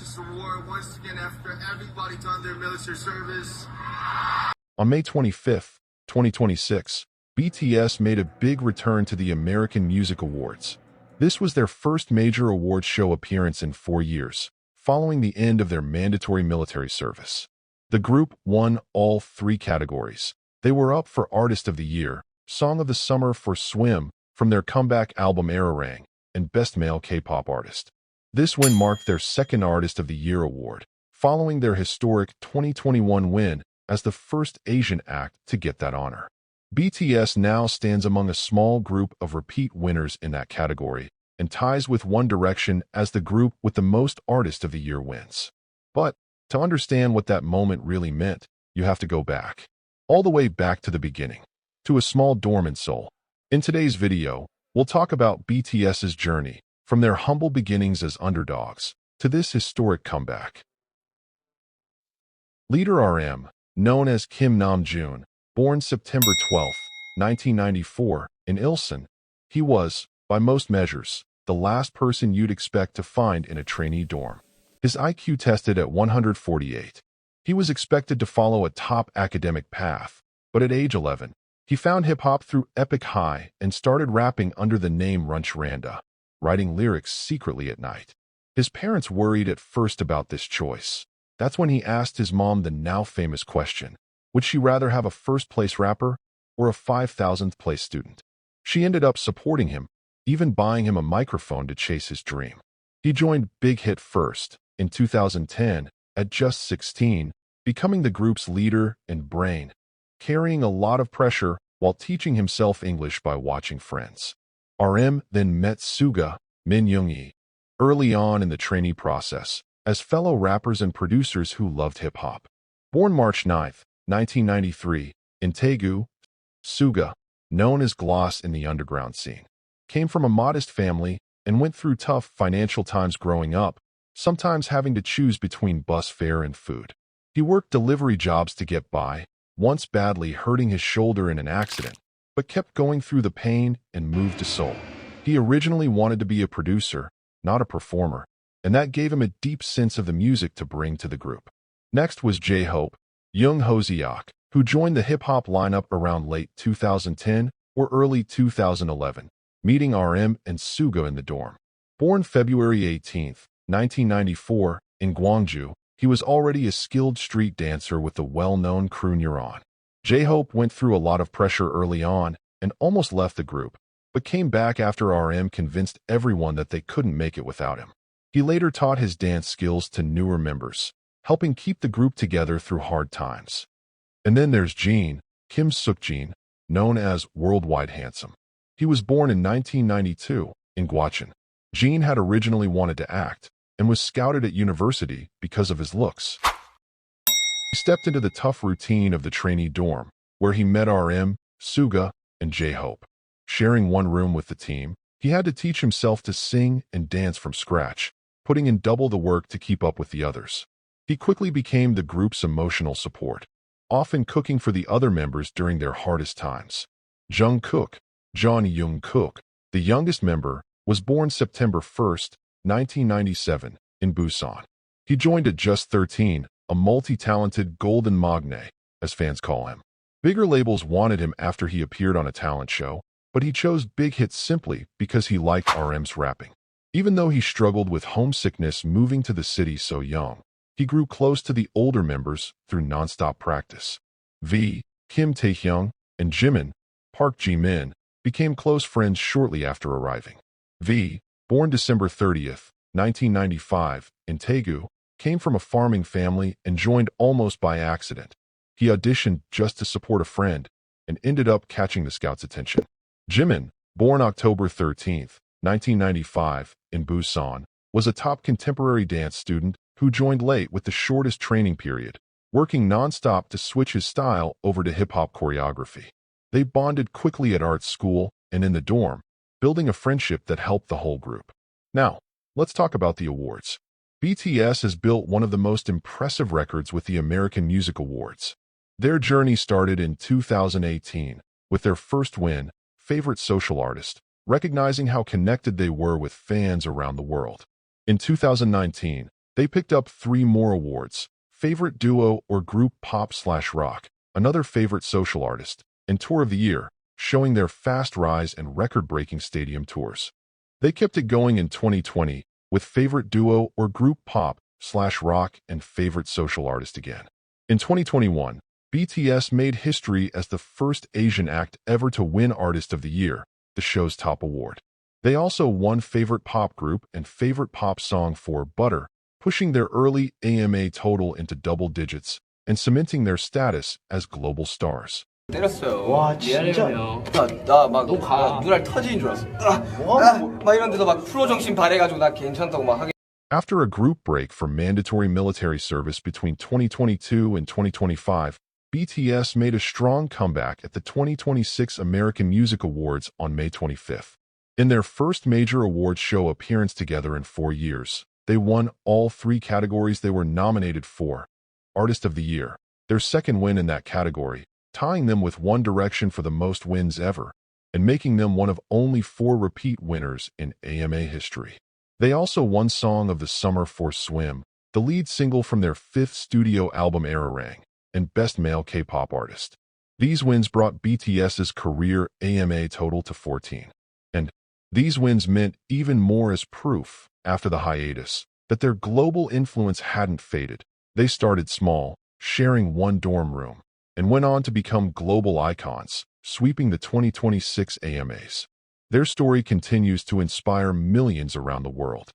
This award once again after everybody done their military service. On May 25, 2026, BTS made a big return to the American Music Awards. This was their first major awards show appearance in 4 years, following the end of their mandatory military service. The group won all 3 categories. They were up for Artist of the Year, Song of the Summer for Swim from their comeback album Ararang, and Best Male K-Pop Artist. This win marked their second Artist of the Year award, following their historic 2021 win as the first Asian act to get that honor. BTS now stands among a small group of repeat winners in that category and ties with One Direction as the group with the most Artist of the Year wins. But to understand what that moment really meant, you have to go back. All the way back to the beginning, to a small dorm in Seoul. In today's video, we'll talk about BTS's journey, from their humble beginnings as underdogs to this historic comeback. Leader RM, known as Kim Namjoon, born September 12, 1994, in Ilsan, he was, by most measures, the last person you'd expect to find in a trainee dorm. His IQ tested at 148. He was expected to follow a top academic path, but at age 11, he found hip-hop through Epic High and started rapping under the name Runch Randa, writing lyrics secretly at night. His parents worried at first about this choice. That's when he asked his mom the now-famous question, would she rather have a first-place rapper or a 5,000th place student? She ended up supporting him, even buying him a microphone to chase his dream. He joined Big Hit First in 2010 at just 16, becoming the group's leader and brain, carrying a lot of pressure while teaching himself English by watching Friends. RM then met Suga, Min Young-hee, early on in the trainee process, as fellow rappers and producers who loved hip-hop. Born March 9, 1993, in Daegu, Suga, known as Gloss in the underground scene, came from a modest family and went through tough financial times growing up, sometimes having to choose between bus fare and food. He worked delivery jobs to get by, once badly hurting his shoulder in an accident, but kept going through the pain and moved to Seoul. He originally wanted to be a producer, not a performer, and that gave him a deep sense of the music to bring to the group. Next was J-Hope, Young Hoseok, who joined the hip-hop lineup around late 2010 or early 2011, meeting RM and Suga in the dorm. Born February 18, 1994, in Gwangju, he was already a skilled street dancer with the well-known crew Neuron. J-Hope went through a lot of pressure early on and almost left the group, but came back after RM convinced everyone that they couldn't make it without him. He later taught his dance skills to newer members, helping keep the group together through hard times. And then there's Jin, Kim Seokjin, known as Worldwide Handsome. He was born in 1992 in Gwacheon. Jin had originally wanted to act and was scouted at university because of his looks. He stepped into the tough routine of the trainee dorm, where he met RM, Suga, and J-Hope. Sharing one room with the team, he had to teach himself to sing and dance from scratch, putting in double the work to keep up with the others. He quickly became the group's emotional support, often cooking for the other members during their hardest times. Jungkook, John Young-kook, the youngest member, was born September 1, 1997, in Busan. He joined at just 13, a multi-talented golden magne, as fans call him. Bigger labels wanted him after he appeared on a talent show, but he chose Big Hit simply because he liked RM's rapping. Even though he struggled with homesickness moving to the city so young, he grew close to the older members through nonstop practice. Kim Taehyung and Jimin, Park Ji-min, became close friends shortly after arriving. Born December 30, 1995, in Daegu, came from a farming family and joined almost by accident. He auditioned just to support a friend and ended up catching the scouts' attention. Jimin, born October 13, 1995, in Busan, was a top contemporary dance student who joined late with the shortest training period, working non-stop to switch his style over to hip-hop choreography. They bonded quickly at art school and in the dorm, building a friendship that helped the whole group. Now, let's talk about the awards. BTS has built one of the most impressive records with the American Music Awards. Their journey started in 2018 with their first win, Favorite Social Artist, recognizing how connected they were with fans around the world. In 2019, They picked up 3 more awards: Favorite Duo or Group Pop/Rock, Another Favorite Social Artist, and Tour of the Year, showing their fast rise and record-breaking stadium tours. They kept it going in 2020 with Favorite Duo or Group Pop/Rock and Favorite Social Artist again. In 2021, BTS made history as the first Asian act ever to win Artist of the Year, the show's top award. They also won Favorite Pop Group and Favorite Pop Song for Butter, pushing their early AMA total into double digits and cementing their status as global stars. 때렸어요. 와 진짜 미안해요. 나막 눈알 터지는 줄 알았어. 막 이런데도 막 프로 정신 발해가지고 나 괜찮다고 막 하게. After a group break for mandatory military service between 2022 and 2025, BTS made a strong comeback at the 2026 American Music Awards on May 25th. In their first major awards show appearance together in 4 years, they won all 3 categories they were nominated for. Artist of the Year, their second win in that category, tying them with One Direction for the most wins ever, and making them one of only 4 repeat winners in AMA history. They also won Song of the Summer for Swim, the lead single from their 5th studio album Erarang, and Best Male K-Pop Artist. These wins brought BTS's career AMA total to 14. And these wins meant even more as proof, after the hiatus, that their global influence hadn't faded. They started small, sharing one dorm room, and went on to become global icons, sweeping the 2026 AMAs. Their story continues to inspire millions around the world.